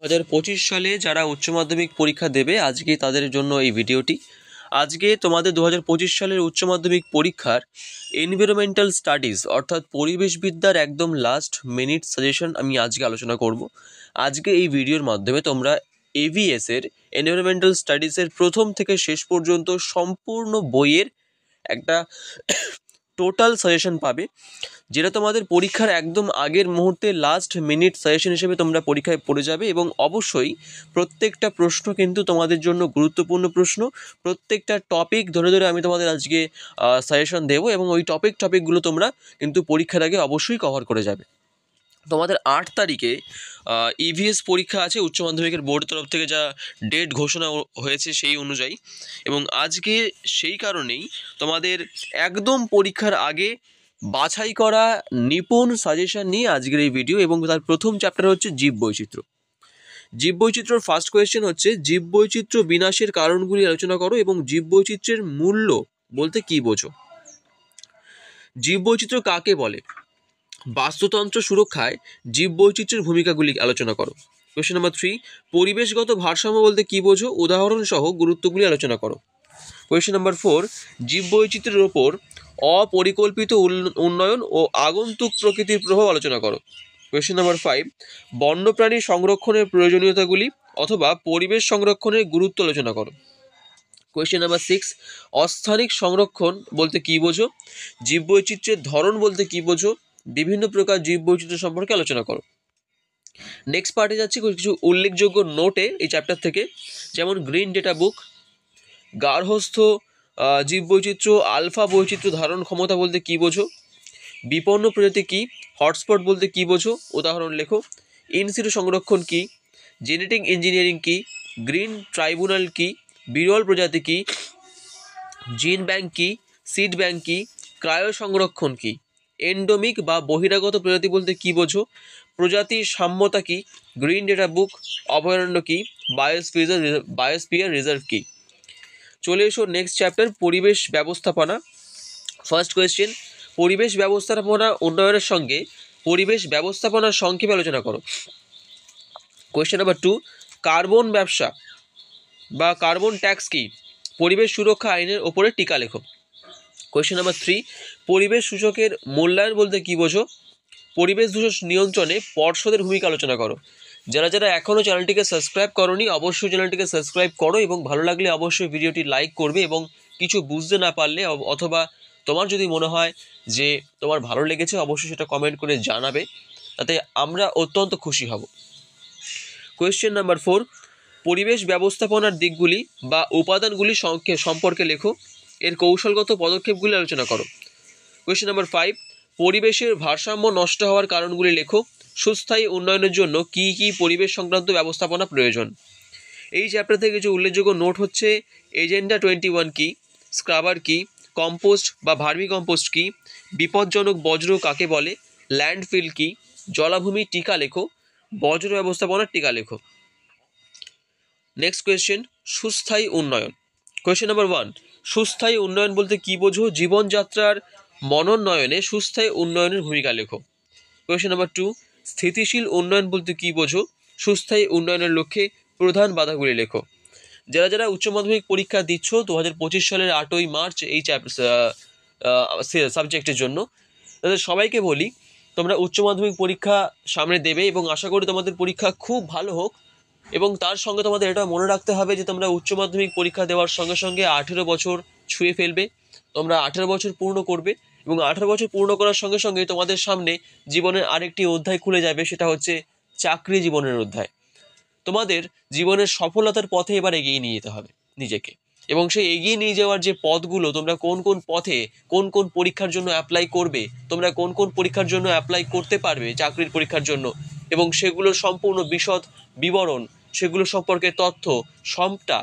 2025 সালে যারা উচ্চ মাধ্যমিক পরীক্ষা দেবে আজকে তাদের জন্য এই ভিডিওটি। আজকে তোমাদের 2025 সালের উচ্চ মাধ্যমিক পরীক্ষার এনভায়রনমেন্টাল স্টাডিজ অর্থাৎ পরিবেশবিদ্যার একদম লাস্ট মিনিট সাজেশন আমি আজকে আলোচনা করব। আজকে এই ভিডিওর মাধ্যমে তোমরা এভিএস এর এনভায়রনমেন্টাল স্টাডিজের প্রথম থেকে শেষ পর্যন্ত সম্পূর্ণ বইয়ের একটা টোটাল সাজেশন পাবে, যেটা তোমাদের পরীক্ষার একদম আগের মুহূর্তে লাস্ট মিনিট সাজেশন হিসেবে তোমরা পরীক্ষায় পড়ে যাবে। এবং অবশ্যই প্রত্যেকটা প্রশ্ন কিন্তু তোমাদের জন্য গুরুত্বপূর্ণ প্রশ্ন। প্রত্যেকটা টপিক ধরে ধরে আমি তোমাদের আজকে সাজেশন দেবো এবং ওই টপিকগুলো তোমরা কিন্তু পরীক্ষার আগে অবশ্যই কভার করে যাবে। তোমাদের 8 তারিখে ইভিএস পরীক্ষা আছে উচ্চ মাধ্যমিকের বোর্ডের তরফ থেকে, যা ডেট ঘোষণা হয়েছে সেই অনুযায়ী। এবং আজকে সেই কারণেই তোমাদের একদম পরীক্ষার আগে বাছাই করা নিপুণ সাজেশন নিয়ে আজকের এই ভিডিও। এবং তার প্রথম চ্যাপ্টার হচ্ছে জীববৈচিত্র্য। জীববৈচিত্র্যর ফার্স্ট কোয়েশ্চেন হচ্ছে, জীববৈচিত্র্য বিনাশের কারণগুলি আলোচনা করো এবং জীববৈচিত্র্যের মূল্য বলতে কী বোঝো। জীববৈচিত্র্য কাকে বলে? বাস্তুতন্ত্র সুরক্ষায় জীববৈচিত্র্যের ভূমিকাগুলি আলোচনা করো। কোয়েশ্চেন নাম্বার 3, পরিবেশগত ভারসাম্য বলতে কী বোঝো, উদাহরণ সহ গুরুত্বগুলি আলোচনা করো। কোয়েশ্চেন নাম্বার 4, জীববৈচিত্র্যের ওপর অপরিকল্পিত উন্নয়ন ও আগন্তুক প্রকৃতির প্রভাব আলোচনা করো। কোয়েশ্চেন নাম্বার 5, বন্যপ্রাণী সংরক্ষণের প্রয়োজনীয়তাগুলি অথবা পরিবেশ সংরক্ষণের গুরুত্ব আলোচনা করো। কোয়েশ্চেন নাম্বার 6, অস্থানিক সংরক্ষণ বলতে কী বোঝো, জীববৈচিত্র্যের ধরন বলতে কী বোঝো, বিভিন্ন প্রকার জীববৈচিত্র্য সম্পর্কে আলোচনা করো। নেক্সট পার্টে যাচ্ছি কিছু উল্লেখযোগ্য নোটে এই চ্যাপ্টার থেকে, যেমন গ্রিন ডেটা বুক, গার্হস্থ্য জীববৈচিত্র্য, আলফা বৈচিত্র্য ধারণ ক্ষমতা বলতে কী বোঝো, বিপন্ন প্রজাতি কী, হটস্পট বলতে কী বোঝো, উদাহরণ লেখো, ইনসিটু সংরক্ষণ কী, জেনেটিক ইঞ্জিনিয়ারিং কী, গ্রিন ট্রাইব্যুনাল কী, বিরল প্রজাতি কী, জিন ব্যাংক কী, সিড ব্যাংক কী, ক্রায়ো সংরক্ষণ কী, এন্ডোমিক বা বহিরাগত প্রজাতি বলতে কী বোঝো, প্রজাতির সাম্যতা কী, গ্রিন ডেটা বুক, অভয়ারণ্য কী, বায়োস্ফিয়ার রিজার্ভ কী। চলে এসো নেক্সট চ্যাপ্টার, পরিবেশ ব্যবস্থাপনা। ফার্স্ট কোয়েশ্চেন, পরিবেশ ব্যবস্থাপনা উন্নয়নের সঙ্গে পরিবেশ ব্যবস্থাপনার সংক্ষেপে আলোচনা করো। কোয়েশ্চেন নাম্বার 2, কার্বন ব্যবসা বা কার্বন ট্যাক্স কি, পরিবেশ সুরক্ষা আইনের ওপরে টিকা লেখো। কোয়েশ্চেন নাম্বার 3, পরিবেশ সূচকের মূল্যায়ন বলতে কী বোঝো, পরিবেশ দূষণ নিয়ন্ত্রণে পর্ষদের ভূমিকা আলোচনা করো। যারা যারা এখনও চ্যানেলটিকে সাবস্ক্রাইব করোনি অবশ্যই চ্যানেলটিকে সাবস্ক্রাইব করো এবং ভালো লাগলে অবশ্যই ভিডিওটি লাইক করবে। এবং কিছু বুঝতে না পারলে অথবা তোমার যদি মনে হয় যে তোমার ভালো লেগেছে অবশ্যই সেটা কমেন্ট করে জানাবে, তাতে আমরা অত্যন্ত খুশি হব। কোয়েশ্চেন নাম্বার 4, পরিবেশ ব্যবস্থাপনার দিকগুলি বা উপাদানগুলি সম্পর্কে লেখো, এর কৌশলগত পদক্ষেপগুলি আলোচনা করো। কোয়েশ্চেন নাম্বার 5, পরিবেশের ভারসাম্য নষ্ট হওয়ার কারণগুলি লেখো, সুস্থায়ী উন্নয়নের জন্য কী কী পরিবেশ সংক্রান্ত ব্যবস্থাপনা প্রয়োজন। এই চ্যাপ্টার থেকে কিছু উল্লেখযোগ্য নোট হচ্ছে, এজেন্ডা 21 কী, স্ক্রাবার কী, কম্পোস্ট বা ভার্মি কম্পোস্ট কী, বিপজ্জনক বজ্র কাকে বলে, ল্যান্ডফিল কী, জলাভূমির টিকা লেখো, বজ্র ব্যবস্থাপনার টিকা লেখো। নেক্সট কোয়েশ্চেন, সুস্থায়ী উন্নয়ন। কোয়েশ্চেন নাম্বার 1, সুস্থায়ী উন্নয়ন বলতে কী বোঝো, জীবনযাত্রার মনোন্নয়নে সুস্থায়ী উন্নয়নের ভূমিকা লেখো। কোয়েশ্চেন নাম্বার 2, স্থিতিশীল উন্নয়ন বলতে কী বোঝো, সুস্থায়ী উন্নয়নের লক্ষ্যে প্রধান বাধাগুলি লেখো। যারা যারা উচ্চ মাধ্যমিক পরীক্ষা দিচ্ছ 2025 সালের 8ই মার্চ এই সাবজেক্টের জন্য, তাদের সবাইকে বলি তোমরা উচ্চ মাধ্যমিক পরীক্ষা সামনে দেবে এবং আশা করি তোমাদের পরীক্ষা খুব ভালো হোক। এবং তার সঙ্গে তোমাদের এটা মনে রাখতে হবে যে তোমরা উচ্চ মাধ্যমিক পরীক্ষা দেওয়ার সঙ্গে সঙ্গে 18 বছর ছুঁয়ে ফেলবে, তোমরা 18 বছর পূর্ণ করবে এবং 18 বছর পূর্ণ করার সঙ্গে সঙ্গে তোমাদের সামনে জীবনের আরেকটি অধ্যায় খুলে যাবে, সেটা হচ্ছে চাকরি জীবনের অধ্যায়। তোমাদের জীবনের সফলতার পথে এবার এগিয়ে নিয়ে যেতে হবে নিজেকে, এবং সেই এগিয়ে নিয়ে যাওয়ার যে পথগুলো, তোমরা কোন কোন পথে কোন কোন পরীক্ষার জন্য অ্যাপ্লাই করবে, তোমরা কোন কোন পরীক্ষার জন্য অ্যাপ্লাই করতে পারবে চাকরির পরীক্ষার জন্য, এবং সেগুলোর সম্পূর্ণ বিশদ বিবরণ, সেগুলো সম্পর্কে তথ্য সবটা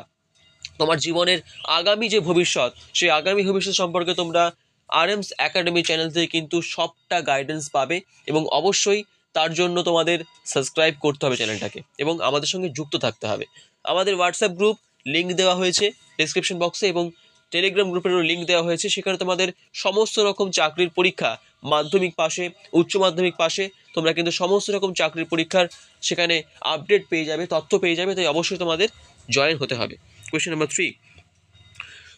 তোমার জীবনের আগামী যে ভবিষ্যৎ, সেই আগামী ভবিষ্যৎ সম্পর্কে তোমরা আরএমস একাডেমি চ্যানেল থেকে কিন্তু সবটা গাইডেন্স পাবে। এবং অবশ্যই তার জন্য তোমাদের সাবস্ক্রাইব করতে হবে চ্যানেলটাকে এবং আমাদের সঙ্গে যুক্ত থাকতে হবে। আমাদের হোয়াটসঅ্যাপ গ্রুপ লিঙ্ক দেওয়া হয়েছে ডেসক্রিপশন বক্সে এবং টেলিগ্রাম গ্রুপেরও লিঙ্ক দেওয়া হয়েছে, সেখানে তোমাদের সমস্ত রকম চাকরির পরীক্ষা মাধ্যমিক পাশে, উচ্চ মাধ্যমিক পাশে তোমরা কিন্তু সমস্ত রকম চাকরির পরীক্ষার সেখানে আপডেট পেয়ে যাবে, তথ্য পেয়ে যাবে, তাই অবশ্যই তোমাদের জয়েন হতে হবে। কোয়েশ্চেন নাম্বার 3,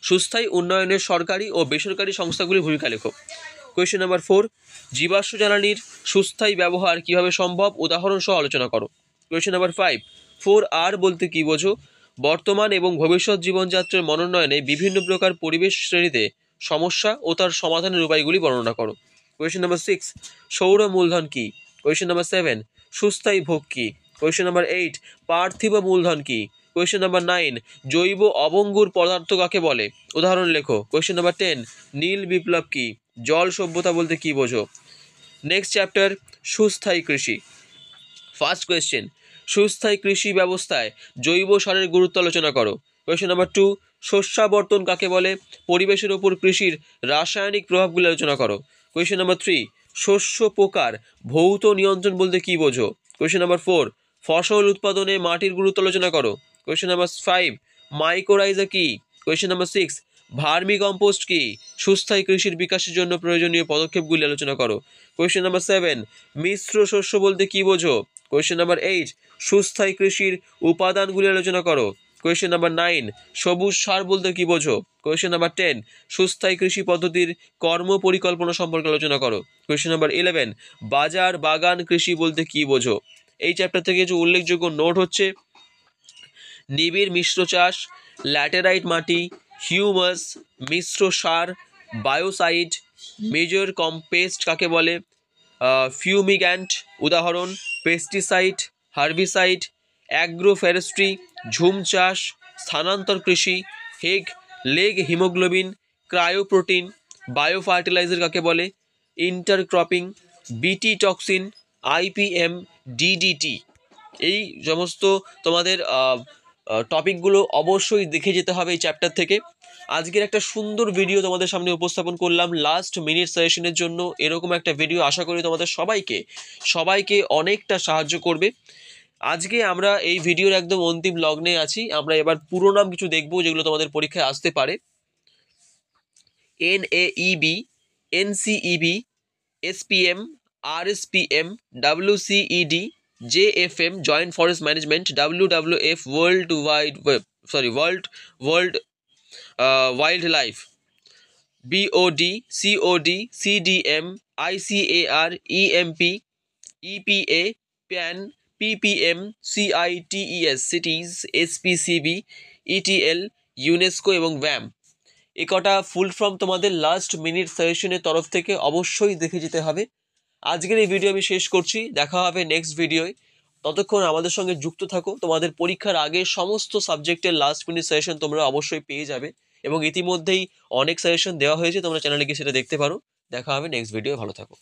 সুস্থায়ী উন্নয়নের সরকারি ও বেসরকারি সংস্থাগুলির ভূমিকা লেখো। কোয়েশ্চেন নাম্বার 4, জীবাশ্ম জ্বালানির সুস্থায়ী ব্যবহার কীভাবে সম্ভব উদাহরণ সহ আলোচনা করো। কোয়েশ্চেন নাম্বার 5, 4R বলতে কী বোঝো? বর্তমান এবং ভবিষ্যৎ জীবনযাত্রার মনোন্নয়নে বিভিন্ন প্রকার পরিবেশ শ্রেণীতে সমস্যা ও তার সমাধানের উপায়গুলি বর্ণনা করো। কোয়েশ্চেন নাম্বার 6, সৌর মূলধন কী? কোয়েশ্চেন নাম্বার 7, সুস্থায়ী ভোগ কী? কোয়েশ্চেন নাম্বার 8, পার্থিব মূলধন কী? কোয়েশ্চেন নাম্বার 9, জৈব অবঙ্গুর পদার্থ কাকে বলে? উদাহরণ লেখো। কোয়েশ্চেন নাম্বার 10, নীল বিপ্লব কী? জল সভ্যতা বলতে কী বোঝো? নেক্সট চ্যাপ্টার, সুস্থায়ী কৃষি। ফার্স্ট কোয়েশ্চেন, সুস্থায়ী কৃষি ব্যবস্থায় জৈব সারের গুরুত্ব আলোচনা করো। কোয়েশ্চেন নাম্বার 2, শস্যাবর্তন কাকে বলে? পরিবেশের ওপর কৃষির রাসায়নিক প্রভাবগুলি আলোচনা করো। কোয়েশ্চেন নাম্বার 3, শস্য পোকার ভৌত নিয়ন্ত্রণ বলতে কী বোঝো? কোয়েশ্চেন নাম্বার 4, ফসল উৎপাদনে মাটির গুরুত্ব আলোচনা করো। কোয়েশ্চেন নাম্বার 5, মাইক্রোরাইজা কী? কোয়েশ্চেন নাম্বার 6, ভার্মি কম্পোস্ট কী? সুস্থায়ী কৃষির বিকাশের জন্য প্রয়োজনীয় পদক্ষেপগুলি আলোচনা করো। কোয়েশ্চেন নাম্বার 7, মিশ্র শস্য বলতে কী বোঝো? কোয়েশ্চেন নাম্বার 8, সুস্থায়ী কৃষির উপাদানগুলি আলোচনা করো। কোয়েশ্চেন নাম্বার 9, সবুজ সার বলতে কী বোঝো? কোয়েশ্চেন নাম্বার 10, সুস্থায়ী কৃষি পদ্ধতির কর্ম পরিকল্পনা সম্পর্কে আলোচনা করো। কোয়েশ্চেন নাম্বার 11, বাজার বাগান কৃষি বলতে কী বোঝো? এই চ্যাপ্টার থেকে যে উল্লেখযোগ্য নোট হচ্ছে নিবিড় মিশ্র চাষ, ল্যাটেরাইট মাটি, হিউমাস, মিশ্র সার, বায়োসাইড, মেজর কম্পেস্ট কাকে বলে? ফিউমিগ্যান্ট উদাহরণ পেস্টিসাইড, হার্বিসাইড, অ্যাগ্রোফরেস্ট্রি, ঝুম চাষ, স্থানান্তর কৃষি, লেগ হিমোগ্লোবিন, ক্রায়োপ্রোটিন, বায়ো ফার্টিলাইজার কাকে বলে? ইন্টারক্রপিং, বিটি টক্সিন, আইপিএম, ডিডিটি। এই সমস্ত তোমাদের টপিকগুলো অবশ্যই দেখে যেতে হবে এই চ্যাপ্টার থেকে। আজকের একটা সুন্দর ভিডিও তোমাদের সামনে উপস্থাপন করলাম লাস্ট মিনিট সাজেশনের জন্য। এরকম একটা ভিডিও আশা করি তোমাদের সবাইকে অনেকটা সাহায্য করবে। আজকে আমরা এই ভিডিওর একদম অন্তিম লগ্নে আছি। আমরা এবার পুরো নাম কিছু দেখবো যেগুলো তোমাদের পরীক্ষায় আসতে পারে। NAEB, NCEB, SPM, RSPM, WCED, JFM, Joint Forest Management, WWF, World Wildlife, BOD, COD, CDM, ICAR, EMP, EPA, PAN, PPM, CITES, Cities, SPCB, ETL, UNESCO এবং WAM। এ কটা ফুল ফর্ম তোমাদের লাস্ট মিনিট সাজেশনের তরফ থেকে অবশ্যই দেখে যেতে হবে। আজকের এই ভিডিও আমি শেষ করছি, দেখা হবে নেক্সট ভিডিওয়। ততক্ষণ আমাদের সঙ্গে যুক্ত থাকো। তোমাদের পরীক্ষার আগে সমস্ত সাবজেক্টের লাস্ট মিনিট সাজেশন তোমরা অবশ্যই পেয়ে যাবে এবং ইতিমধ্যেই অনেক সাজেশন দেওয়া হয়েছে, তোমরা চ্যানেলে গিয়ে সেটা দেখতে পারো। দেখা হবে নেক্সট ভিডিও, ভালো থাকো।